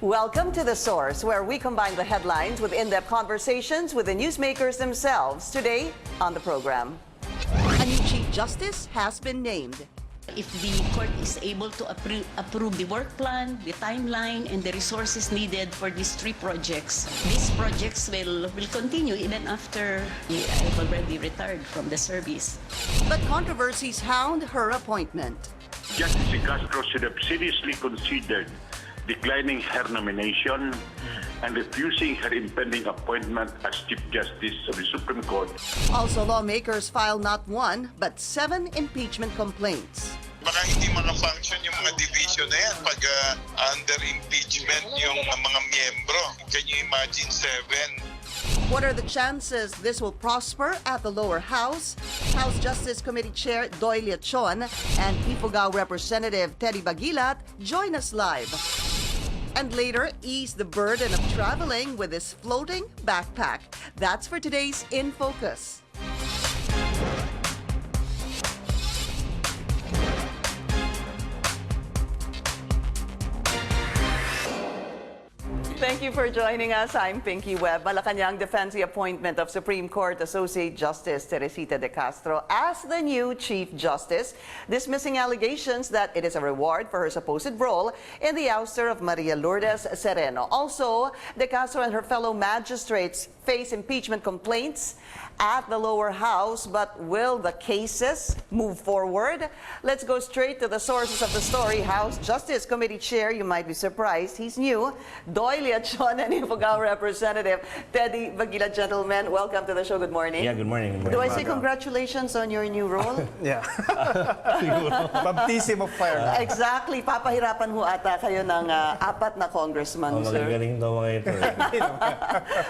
Welcome to The Source, where we combine the headlines with in-depth conversations with the newsmakers themselves. Today on the program, a new Chief Justice has been named. If the court is able to approve the work plan, the timeline, and the resources needed for these three projects, these projects will continue even after I've already retired from the service. But controversies hound her appointment. Justice Castro should have seriously considered declining her nomination and refusing her impending appointment as Chief Justice of the Supreme Court. Also, lawmakers filed not one, but 7 impeachment complaints. Baka hindi makafunction yung mga division na yan pag under impeachment yung mga miyembro. Can you imagine 7? What are the chances this will prosper at the lower house? House Justice Committee Chair Doy Leachon and Ifugao Representative Baguilat join us live. And later, ease the burden of traveling with this floating backpack. That's for today's In Focus. Thank you for joining us. I'm Pinky Webb. Malacañang defends the appointment of Supreme Court Associate Justice Teresita de Castro as the new Chief Justice, dismissing allegations that it is a reward for her supposed role in the ouster of Maria Lourdes Sereno. Also, de Castro and her fellow magistrates face impeachment complaints at the lower house, but will the cases move forward? Let's go straight to the sources of the story. House Justice Committee Chair, you might be surprised, he's new, Doy Leachon and Ifugao Representative Baguilat. Gentlemen, welcome to the show. Good morning. Yeah, good morning. Good morning. Do I say congratulations on your new role? Yeah. Baptism of fire. Exactly. Papahirapan ho ata kayo ng 4 na congressman, sir. Magaling daw mga ito.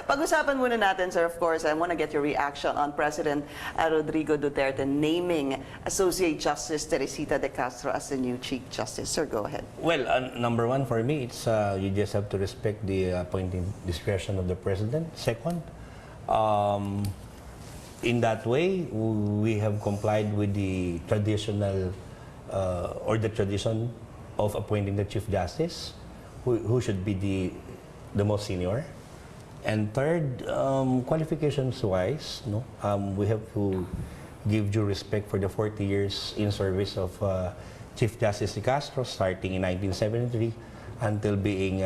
Pag-usapan muna natin, sir, of course, I want to get your reaction on President Rodrigo Duterte naming Associate Justice Teresita de Castro as the new Chief Justice. Sir, go ahead. Well, number one for me, it's you just have to respect the appointing discretion of the President. Second, in that way, we have complied with the traditional or the tradition of appointing the Chief Justice, who should be the most senior. And third, qualifications-wise, we have to give due respect for the 40 years in service of Chief Justice de Castro, starting in 1973 until being,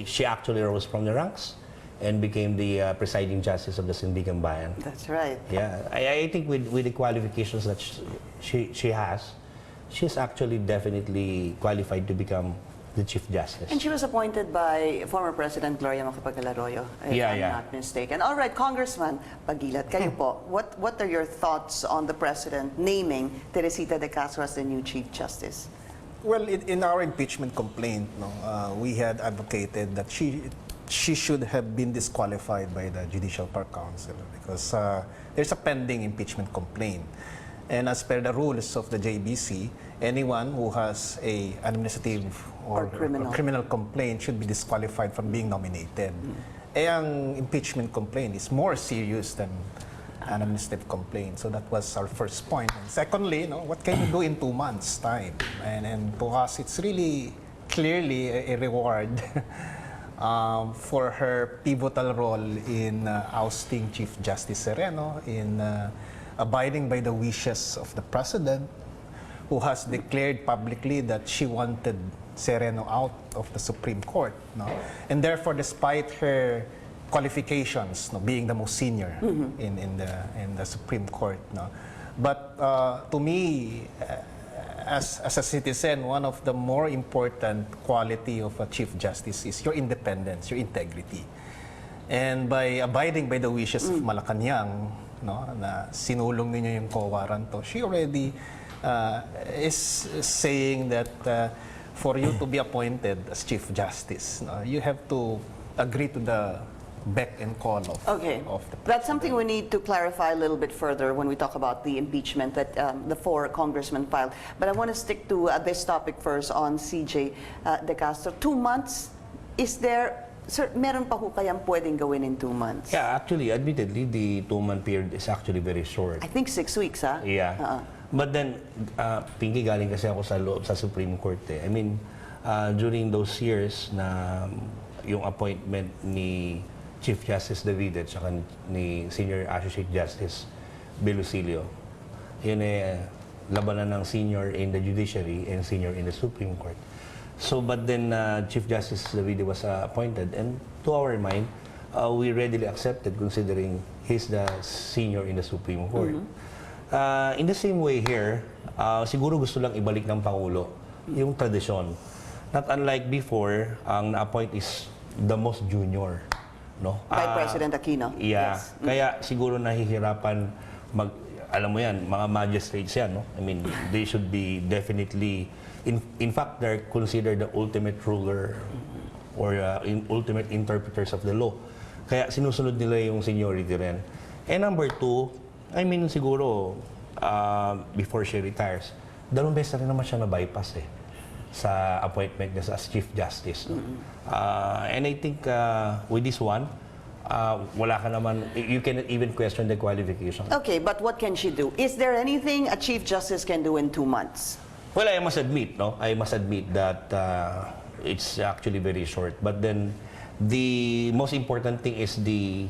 she actually rose from the ranks and became the presiding justice of the Sindigan Bayan. That's right. Yeah, I think with the qualifications that she has, she's actually definitely qualified to become the Chief Justice. And she was appointed by former President Gloria Macapagal-Arroyo, if I'm not mistaken. All right, Congressman Baguilat, kayo po, what are your thoughts on the President naming Teresita de Castro as the new Chief Justice? Well, in our impeachment complaint, we had advocated that she should have been disqualified by the Judicial Power Council because there's a pending impeachment complaint. And as per the rules of the JBC, anyone who has an administrative or criminal complaint should be disqualified from being nominated. Ang impeachment complaint is more serious than an administrative complaint. So that was our first point. And secondly, what can you do in 2 months' time? And to us, it's really clearly a reward for her pivotal role in ousting Chief Justice Sereno, in abiding by the wishes of the President, who has declared publicly that she wanted Sereno out of the Supreme Court. And therefore, despite her qualifications, being the most senior in the Supreme Court. But to me, as a citizen, one of the more important quality of a Chief Justice is your independence, your integrity. And by abiding by the wishes of Malacañang, na sinulong ninyo yung co-warranto, she already is saying that for you to be appointed as Chief Justice, you have to agree to the beck and call of the President. That's something we need to clarify a little bit further when we talk about the impeachment that the 4 congressmen filed. But I want to stick to this topic first on CJ de Castro. 2 months, is there... Sir, meron pa ho kayang pwedeng gawin in 2 months? Yeah, actually, admittedly, the 2-month period is actually very short. I think 6 weeks, ha? Yeah. But then, Pinky, galing kasi ako sa Supreme Court. I mean, during those years na yung appointment ni Chief Justice David at saka ni Senior Associate Justice Belusilio, yun labanan ng senior in the judiciary and senior in the Supreme Court. So, but then Chief Justice David was appointed, and to our mind, we readily accepted considering he's the senior in the Supreme Court. In the same way here, siguro gusto lang ibalik ng Pangulo yung tradisyon. Not unlike before, ang na-appoint is the most junior. No? By President Aquino. Yeah. Yes. Kaya siguro nahihirapan alam mo yan, mga magistrates yan, no? I mean, they should be definitely, in fact, they're considered the ultimate ruler or ultimate interpreters of the law. Kaya sinusunod nila yung seniority rin. And number two, I mean, siguro, before she retires, dalawang beses na rin naman siya na-bypass sa appointment niya as Chief Justice. No? And I think with this one, wala ka naman, you cannot even question the qualification. Okay, but what can she do? Is there anything a Chief Justice can do in 2 months? Well, I must admit, no? I must admit that it's actually very short. But then, the most important thing is the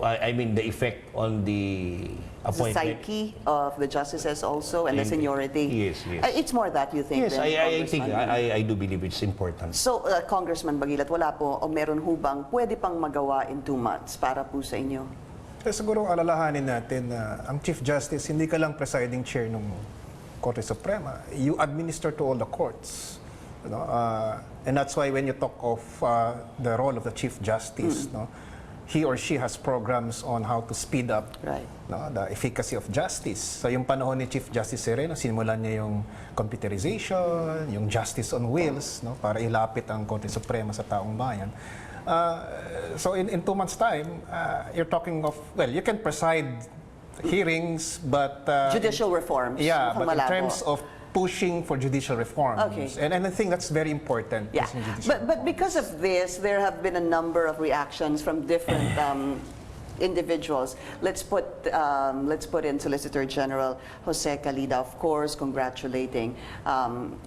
effect on the The appointment. psyche of the justices also and the seniority. Yes, yes. It's more that you think. Yes, then, I think, Congressman? I do believe it's important. So, Congressman Baguilat, wala po o meron hubang pwede pang magawa in 2 months para po sa inyo? Siguro alalahanin natin na ang Chief Justice, hindi ka lang presiding chair ng Korte Suprema. You administer to all the courts. You know, and that's why when you talk of the role of the Chief Justice, no, he or she has programs on how to speed up the efficacy of justice. So yung panahon ni Chief Justice Sereno, sinimulan niya yung computerization, yung justice on wheels, no, para ilapit ang Korte Suprema sa taong bayan. So in 2 months' time, you're talking of, well, you can preside hearings, but... Judicial reforms. Yeah, mukhang but in malabo. terms of pushing for judicial reforms. Okay. And I think that's very important. Yeah, pushing judicial but because of this, there have been a number of reactions from different individuals. Let's put in Solicitor General Jose Calida, of course, congratulating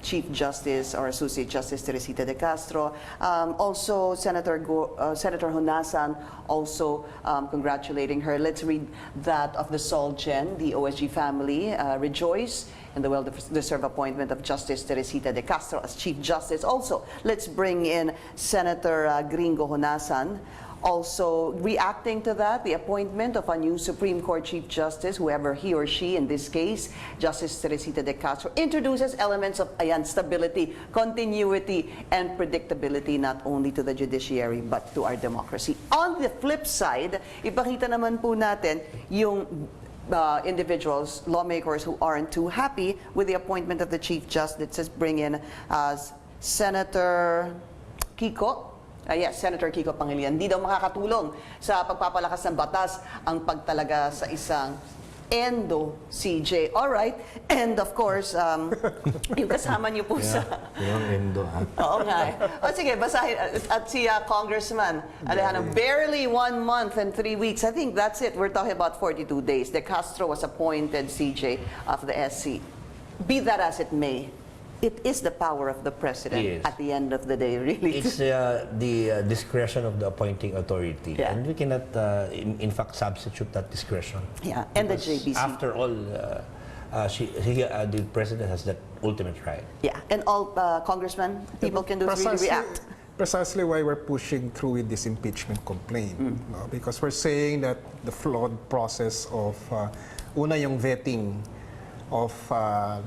Chief Justice or Associate Justice Teresita de Castro. Also, Senator Honasan also congratulating her. Let's read that of the Solgen, the OSG family. Rejoice in the well-deserved appointment of Justice Teresita de Castro as Chief Justice. Also, let's bring in Senator Gringo Honasan, also reacting to that, the appointment of a new Supreme Court Chief Justice, whoever he or she, in this case, Justice Teresita de Castro, introduces elements of stability, continuity, and predictability not only to the judiciary but to our democracy. On the flip side, ipakita naman po natin yung individuals, lawmakers who aren't too happy with the appointment of the Chief Justice. Let's bring in Senator Kiko. Yes, Senator Kiko Pangilinan. Hindi daw makakatulong sa pagpapalakas ng batas ang pagtalaga sa isang endo-CJ. All right. And of course, yung kasama niyo po sa... Yung endo, ha? Oo nga. O sige, basahin. At si Congressman Alejandro, barely 1 month and 3 weeks. I think that's it. We're talking about 42 days. De Castro was appointed CJ of the SC. Be that as it may, it is the power of the president at the end of the day, really. It's the discretion of the appointing authority. Yeah. And we cannot, in fact, substitute that discretion. Yeah, and the Because JBC. After all, the president has that ultimate right. Yeah, and all congressmen, people can do is really react. Precisely why we're pushing through with this impeachment complaint. No? Because we're saying that the flawed process of, una yung vetting of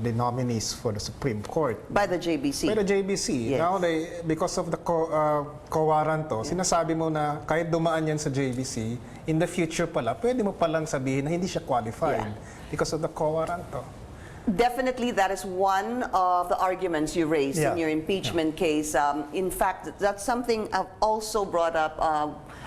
the nominees for the Supreme Court. By the JBC. By the JBC. Yes. Now, because of the co-warranto, sinasabi mo na kahit dumaan yan sa JBC, in the future pala, pwede mo palang sabihin na hindi siya qualified because of the co-warranto. Definitely, that is one of the arguments you raised in your impeachment case. In fact, that's something I've also brought up.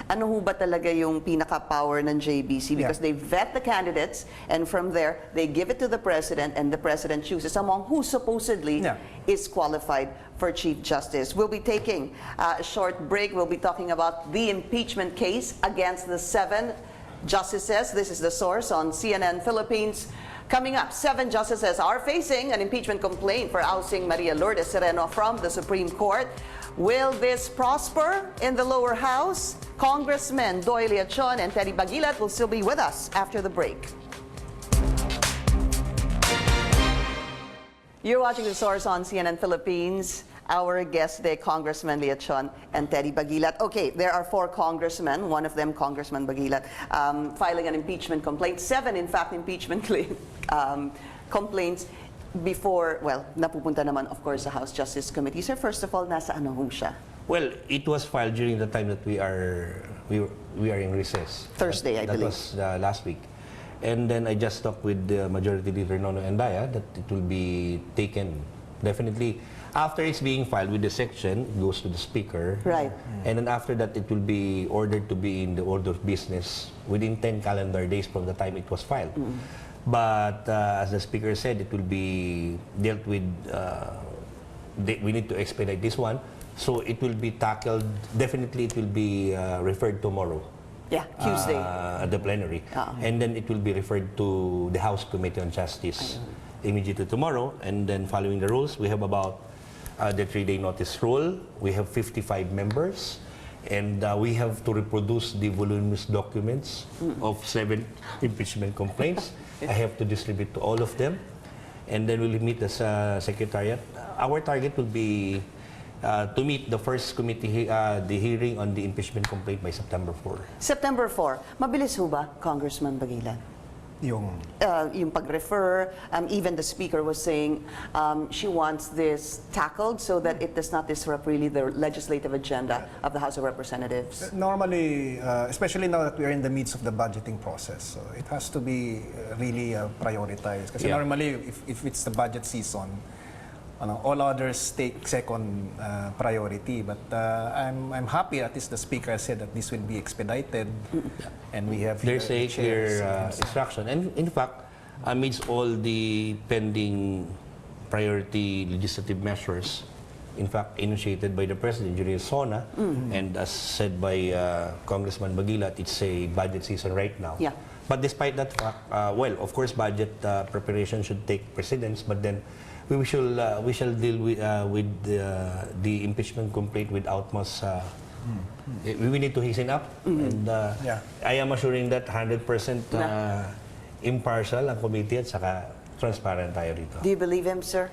Ano ho ba talaga yung pinaka-power ng JBC? Because they vet the candidates, and from there, they give it to the president, and the president chooses among who supposedly is qualified for Chief Justice. We'll be taking a short break. We'll be talking about the impeachment case against the 7 justices. This is The Source on CNN Philippines. Coming up, 7 justices are facing an impeachment complaint for ousting Maria Lourdes Sereno from the Supreme Court. Will this prosper in the lower house? Congressmen Doy Leachon and Teddy Baguilat will still be with us after the break. You're watching The Source on CNN Philippines. Our guests today, Congressman Leachon and Teddy Baguilat. Okay, there are 4 congressmen, one of them, Congressman Baguilat, filing an impeachment complaint. 7, in fact, impeachment complaints before, well, napupunta naman, of course, sa House Justice Committee. Sir, first of all, nasa ano ho siya? Well, it was filed during the time that we are in recess. Thursday, I believe. That was last week. And then I just talked with the Majority Leader Nono Endaya that it will be taken definitely. After it's being filed with the section, it goes to the Speaker. Right. And then after that, it will be ordered to be in the order of business within 10 calendar days from the time it was filed. But as the Speaker said, it will be dealt with, we need to expedite this one. So it will be tackled, definitely it will be referred tomorrow. Yeah, Tuesday. At the plenary. And then it will be referred to the House Committee on Justice immediately tomorrow. And then following the rules, we have about the 3-day notice rule. We have 55 members. And we have to reproduce the voluminous documents of 7 impeachment complaints. I have to distribute to all of them. And then we'll meet as Secretariat. Our target will be to meet the first committee, the hearing on the impeachment complaint by September 4. September 4. Mabilis ho ba, Congressman Baguilat? Yung Yung pag-refer, even the Speaker was saying she wants this tackled so that it does not disrupt really the legislative agenda of the House of Representatives. normally, especially now that we are in the midst of the budgeting process, so it has to be really prioritized. Kasi Yeah. normally, if it's the budget season, all others take second priority. But I'm happy at least the Speaker said that this will be expedited, and we have There's a chairs, clear instruction. And in fact, amidst all the pending priority legislative measures, in fact, initiated by the President during SONA, and as said by Congressman Baguilat, it's a budget season right now. Yeah. But despite that fact, well, of course, budget preparation should take precedence, but then we shall deal with the impeachment complaint with utmost. We need to hasten up, and I am assuring that 100% impartial ang committee at saka transparent tayo dito. Do you believe him, sir?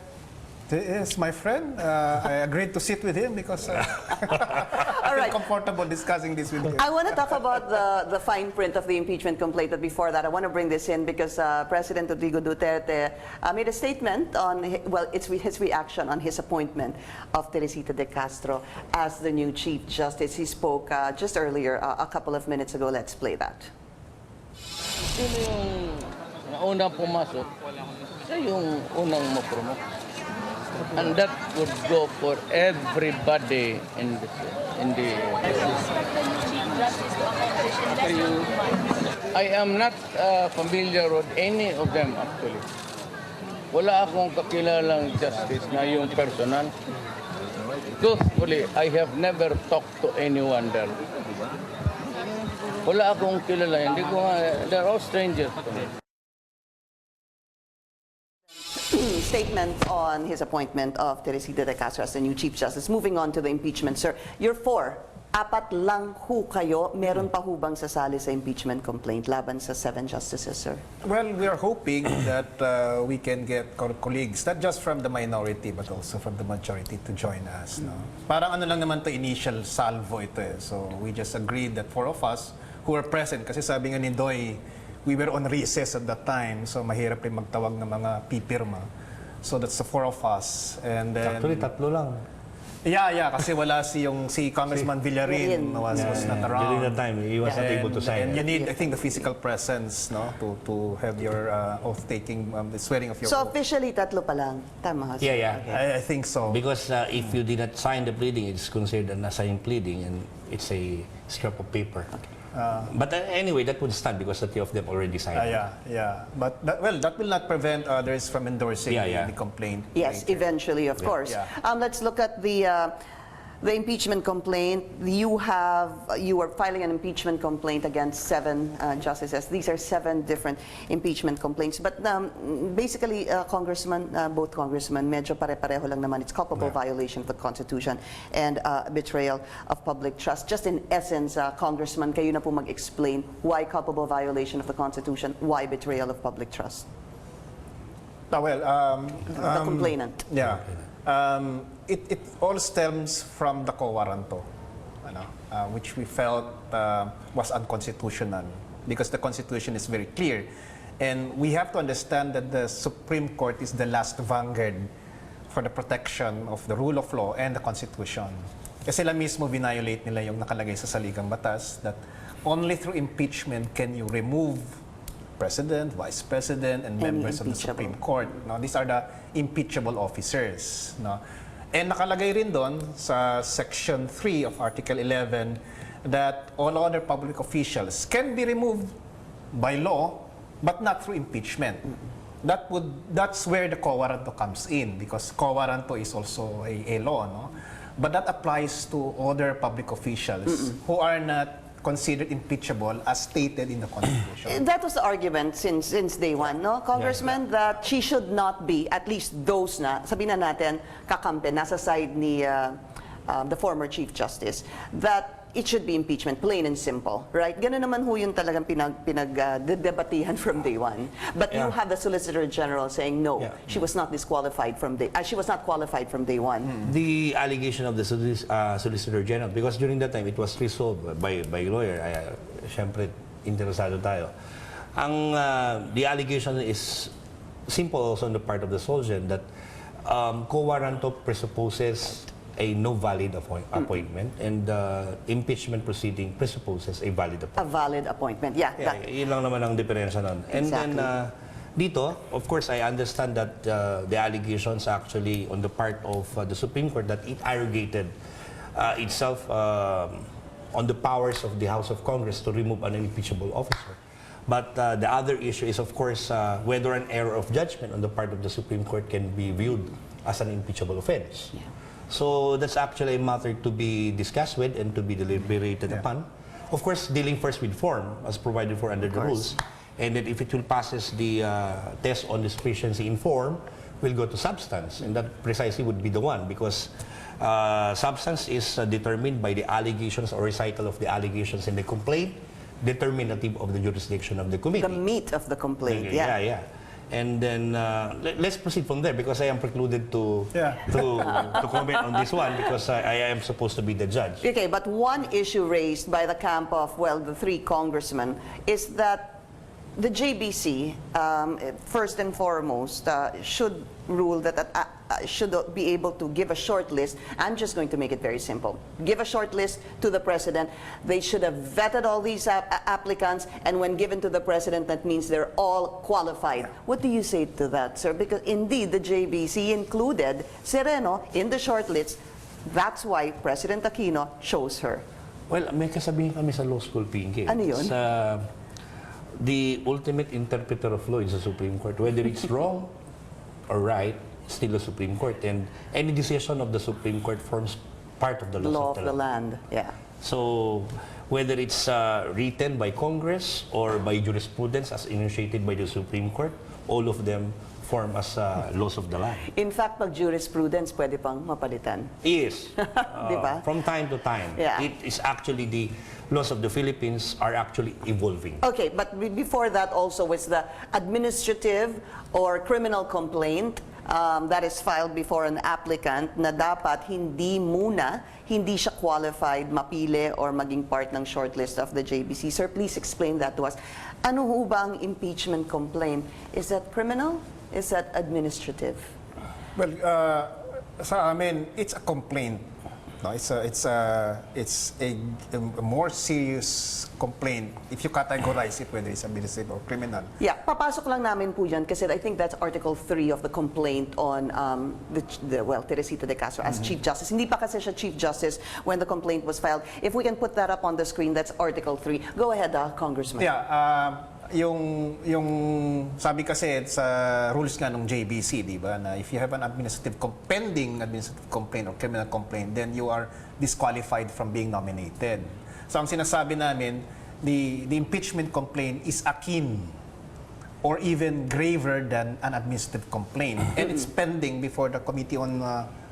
Yes, my friend. I agreed to sit with him because I feel right. comfortable discussing this with him. I want to talk about the fine print of the impeachment complaint, but before that, I want to bring this in because President Rodrigo Duterte made a statement on, it's his reaction on his appointment of Teresita de Castro as the new Chief Justice. He spoke just earlier, a couple of minutes ago. Let's play that. Sino yung unang pumasok, siya yung unang ma-promote. And that would go for everybody in the I am not familiar with any of them actually. Wala akong kakilalang justice na yung personal. Truthfully, I have never talked to anyone there. Wala akong kilala. Hindi ko they're all strangers to me. Statement on his appointment of Teresita de Castro as the new Chief Justice. Moving on to the impeachment, sir. You're 4. 4 lang ho kayo. Meron pa ho bang sasali sa impeachment complaint laban sa 7 justices, sir? Well, we are hoping that we can get colleagues, not just from the minority, but also from the majority to join us. No? Parang ano lang naman to initial salvo ito eh. So we just agreed that 4 of us who were present, kasi sabi nga ni Doy, we were on recess at that time, so mahirap rin magtawag ng mga pipirma. So that's the 4 of us. And then, Actually, 3 lang. Yeah, kasi wala si Congressman Villarin was not around. During that time, he was not able to sign. And you need, I think, the physical presence, no, to have your oath-taking, the swearing of your So oath. officially, 3 pa lang. Tama, sir? Yeah. Okay. I think so. Because if you did not sign the pleading, it's considered an assigned pleading, and it's a scrap of paper. But anyway, that would stand because the 3 of them already signed. Yeah. But that will not prevent others from endorsing the complaint. Yes, later. eventually, of course. Yeah. Let's look at the the impeachment complaint, you are filing an impeachment complaint against 7 justices. These are 7 different impeachment complaints. But basically, both congressmen, medyo pare-pareho lang naman. It's culpable violation of the Constitution and betrayal of public trust. Just in essence, Congressman, kayo na po mag-explain why culpable violation of the Constitution, why betrayal of public trust. The complainant. Yeah. It all stems from the quo warranto, which we felt was unconstitutional because the Constitution is very clear. And we have to understand that the Supreme Court is the last vanguard for the protection of the rule of law and the Constitution. Kasi sila mismo violate nila yung nakalagay sa saligang batas that only through impeachment can you remove President, Vice President, and members of the Supreme Court. No? These are the impeachable officers. No? And nakalagay rin doon sa Section 3 of Article 11 that all other public officials can be removed by law but not through impeachment. That's where the quo warranto comes in because quo warranto is also a law. No? But that applies to other public officials who are not considered impeachable as stated in the Constitution. That was the argument since day one, no, Congressman, that she should not be, at least those na, sabihin na natin, kakampi, nasa side ni the former Chief Justice, that it should be impeachment, plain and simple, right? Ganun naman ho yun talagang pinag-debatihan from day one. But you have the Solicitor General saying, no, she was not disqualified from she was not qualified from day one. The allegation of the Solicitor General, because during that time, it was resolved by lawyer. Siyempre, interesado tayo. The allegation is simple also on the part of the Solgen that quo warranto presupposes a no valid appointment and impeachment proceeding presupposes a valid appointment. A valid appointment, Yun lang naman ang diferensya nun. And then, dito, of course, I understand that the allegations actually on the part of the Supreme Court that it arrogated itself on the powers of the House of Congress to remove an impeachable officer. But the other issue is, of course, whether an error of judgment on the part of the Supreme Court can be viewed as an impeachable offense. So that's actually a matter to be discussed with and to be deliberated upon. Of course, dealing first with form as provided for under the rules. And then if it will passes the test on the sufficiency in form, we'll go to substance. And that precisely would be the one because substance is determined by the allegations or recital of the allegations in the complaint, determinative of the jurisdiction of the committee. The meat of the complaint, And then let's proceed from there because I am precluded to comment on this one because I am supposed to be the judge. Okay, but one issue raised by the camp of, well, the 3 congressmen is that the JBC, first and foremost, should rule that should be able to give a short list. I'm just going to make it very simple. Give a short list to the president. They should have vetted all these applicants, and when given to the president, that means they're all qualified. What do you say to that, sir? Because indeed, the JBC included Sereno in the short list. That's why President Aquino chose her. Well, may kasabihin kami sa law school, Pinky. Ano yun? The ultimate interpreter of law is the Supreme Court. Whether it's wrong or right, still the Supreme Court. And any decision of the Supreme Court forms part of the law of the land. So whether it's written by Congress or by jurisprudence as initiated by the Supreme Court, all of them form as laws of the land. In fact, pag jurisprudence, pwede pang mapalitan. Yes. Diba? From time to time. It is actually the laws of the Philippines are actually evolving. Okay, but before that also was the administrative or criminal complaint that is filed before an applicant na dapat hindi siya qualified mapili or maging part ng shortlist of the JBC. Sir, please explain that to us. Ano ho ba ang impeachment complaint? Is that criminal? Is that administrative? Well, sa amin, it's a complaint. No, it's a more serious complaint if you categorize it whether it's administrative or criminal. Yeah, papasok lang namin po yan kasi I think that's Article 3 of the complaint on Teresita de Castro as Chief Justice. Hindi pa kasi siya Chief Justice when the complaint was filed. If we can put that up on the screen, that's Article 3. Go ahead, Congressman. Yeah, yung sabi kasi sa rules nga ng JBC, di ba, na if you have an pending administrative complaint or criminal complaint, then you are disqualified from being nominated. So ang sinasabi namin, the impeachment complaint is akin or even graver than an administrative complaint, and it's pending before the committee on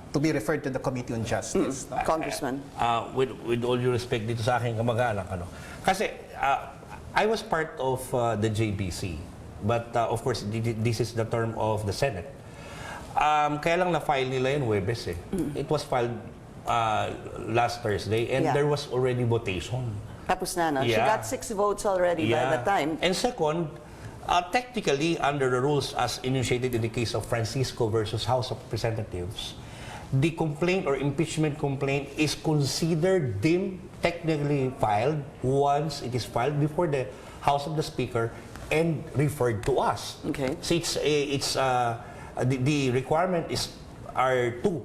to be referred to the Committee on Justice. Congressman. With all due respect dito sa aking kamag-anak, kasi I was part of the JBC, but of course this is the term of the Senate. Kaya lang na-file nila yun Huwebes eh. It was filed last Thursday, and there was already votation. Tapos na, no? She Yeah. got 6 votes already by the time. And second, technically, under the rules as initiated in the case of Francisco versus House of Representatives, the complaint or impeachment complaint is considered deemed technically filed once it is filed before the House of the Speaker and referred to us. Okay. So the requirement are two.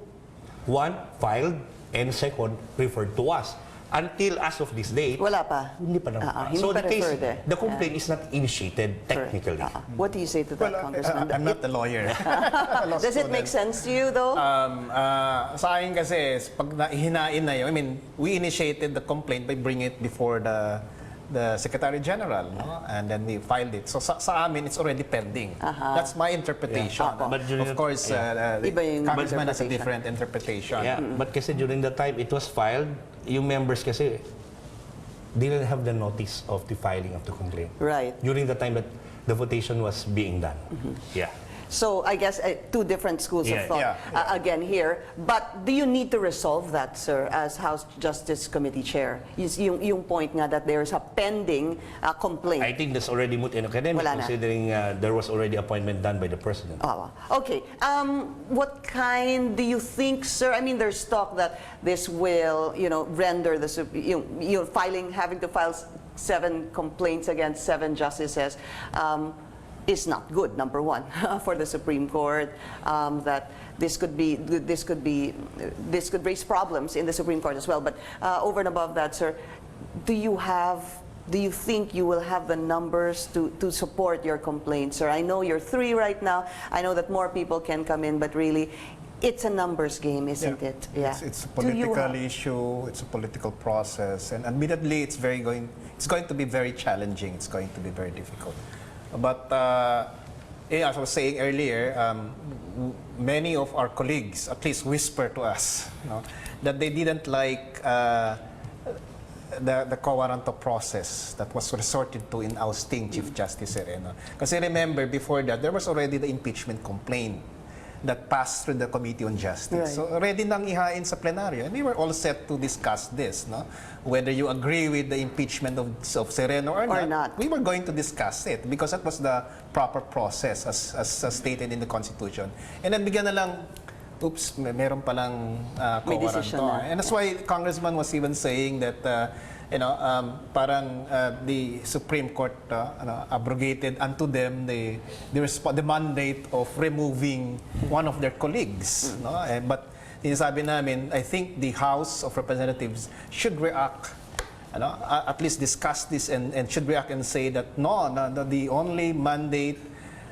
One, filed, and second, referred to us. Until as of this date, Wala pa. hindi pa naman. Hindi So pa the case, referred eh. the complaint is not initiated technically. What do you say to that, Congressman? I'm not a lawyer. Does it make sense to you, though? Sa akin kasi, pag hinain na yun, I mean, we initiated the complaint by bringing it before the Secretary General, no? And then we filed it. So sa amin, it's already pending. That's my interpretation. Yeah. But during of the- course, the Iba yung Congressman has a interpretation. different interpretation. Yeah, but kasi during the time it was filed, yung members kasi didn't have the notice of the filing of the complaint. Right. During the time that the votation was being done. Yeah. So I guess two different schools of Yeah, thought again here. But do you need to resolve that, sir, as House Justice Committee Chair? Yung point nga that there is a pending complaint. I think that's already moot and academic Wala na. considering there was already appointment done by the President. Okay. What kind do you think, sir? I mean, there's talk that this will, render the having to file 7 complaints against 7 justices. Is not good. Number one, for the Supreme Court, that this could raise problems in the Supreme Court as well. But over and above that, sir, do you think you will have the numbers to support your complaint, sir? I know you're 3 right now. I know that more people can come in, but really, it's a numbers game, isn't it? Yeah. It's a political issue. It's a political process, and admittedly, it's going to be very challenging. It's going to be very difficult. But as I was saying earlier, many of our colleagues at least whisper to us that they didn't like the co-warranto process that was resorted to in ousting Chief Justice Sereno. Kasi remember, before that, there was already the impeachment complaint that passed through the Committee on Justice. Right. So ready nang ihain sa plenaryo. And we were all set to discuss this, whether you agree with the impeachment of Sereno or not. We were going to discuss it because that was the proper process as stated in the Constitution. And then bigyan na lang, oops, meron palang May decision co-warranto. na. And that's why Congressman was even saying that parang the Supreme Court abrogated unto them the mandate of removing one of their colleagues. But sinasabi namin, I think the House of Representatives should react, at least discuss this and should react and say that the only mandate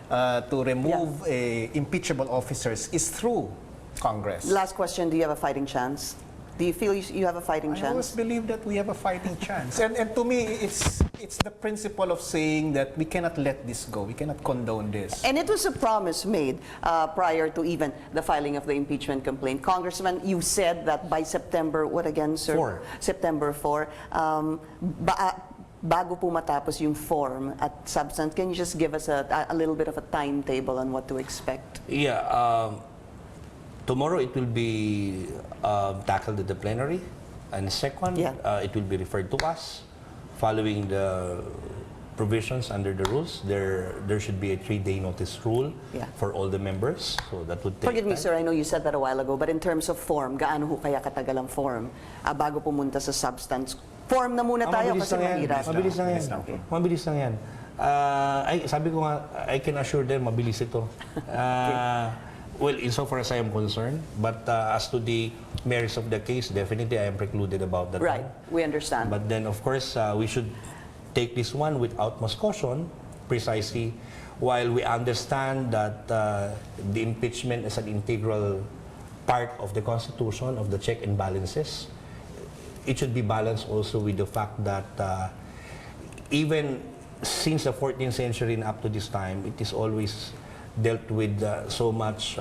to remove impeachable officers is through Congress. Last question, do you have a fighting chance? Do you feel you have a fighting I chance? always believe that we have a fighting chance. And to me, it's the principle of saying that we cannot let this go. We cannot condone this. And it was a promise made prior to even the filing of the impeachment complaint. Congressman, you said that by September, what again, sir? 4. September 4. Bago po matapos yung form at substance, can you just give us a little bit of a timetable on what to expect? Yeah. Tomorrow it will be tackled at the plenary, and second, it will be referred to us. Following the provisions under the rules, there should be a 3-day notice rule for all the members. So that would take Forgive me, time. sir, I know you said that a while ago, but in terms of form, gaano ho kaya katagal ang form bago pumunta sa substance? Form na muna tayo kasi mahirap. Mabilis lang yan. Okay. Mabilis lang yan. Sabi ko nga, I can assure them, mabilis ito. Well, insofar as I am concerned, but as to the merits of the case, definitely I am precluded about that. Right, we understand. But then, of course, we should take this one with utmost caution precisely. While we understand that the impeachment is an integral part of the Constitution, of the check and balances, it should be balanced also with the fact that even since the 14th century and up to this time, it is always dealt with so much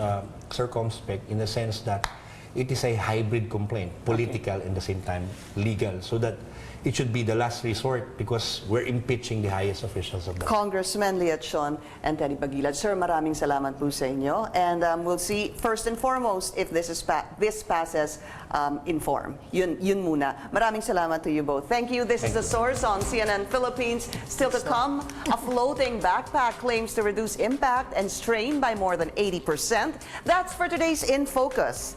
circumspect, in the sense that it is a hybrid complaint, political and at the same time legal, so that it should be the last resort because we're impeaching the highest officials of the Congressman Leachon and Teddy Baguilat. Sir, maraming salamat po sa inyo. And we'll see, first and foremost, if this passes in form. Yun muna. Maraming salamat to you both. Thank you. This is The Source on CNN Philippines. Still to come, a floating backpack claims to reduce impact and strain by more than 80%. That's for today's In Focus.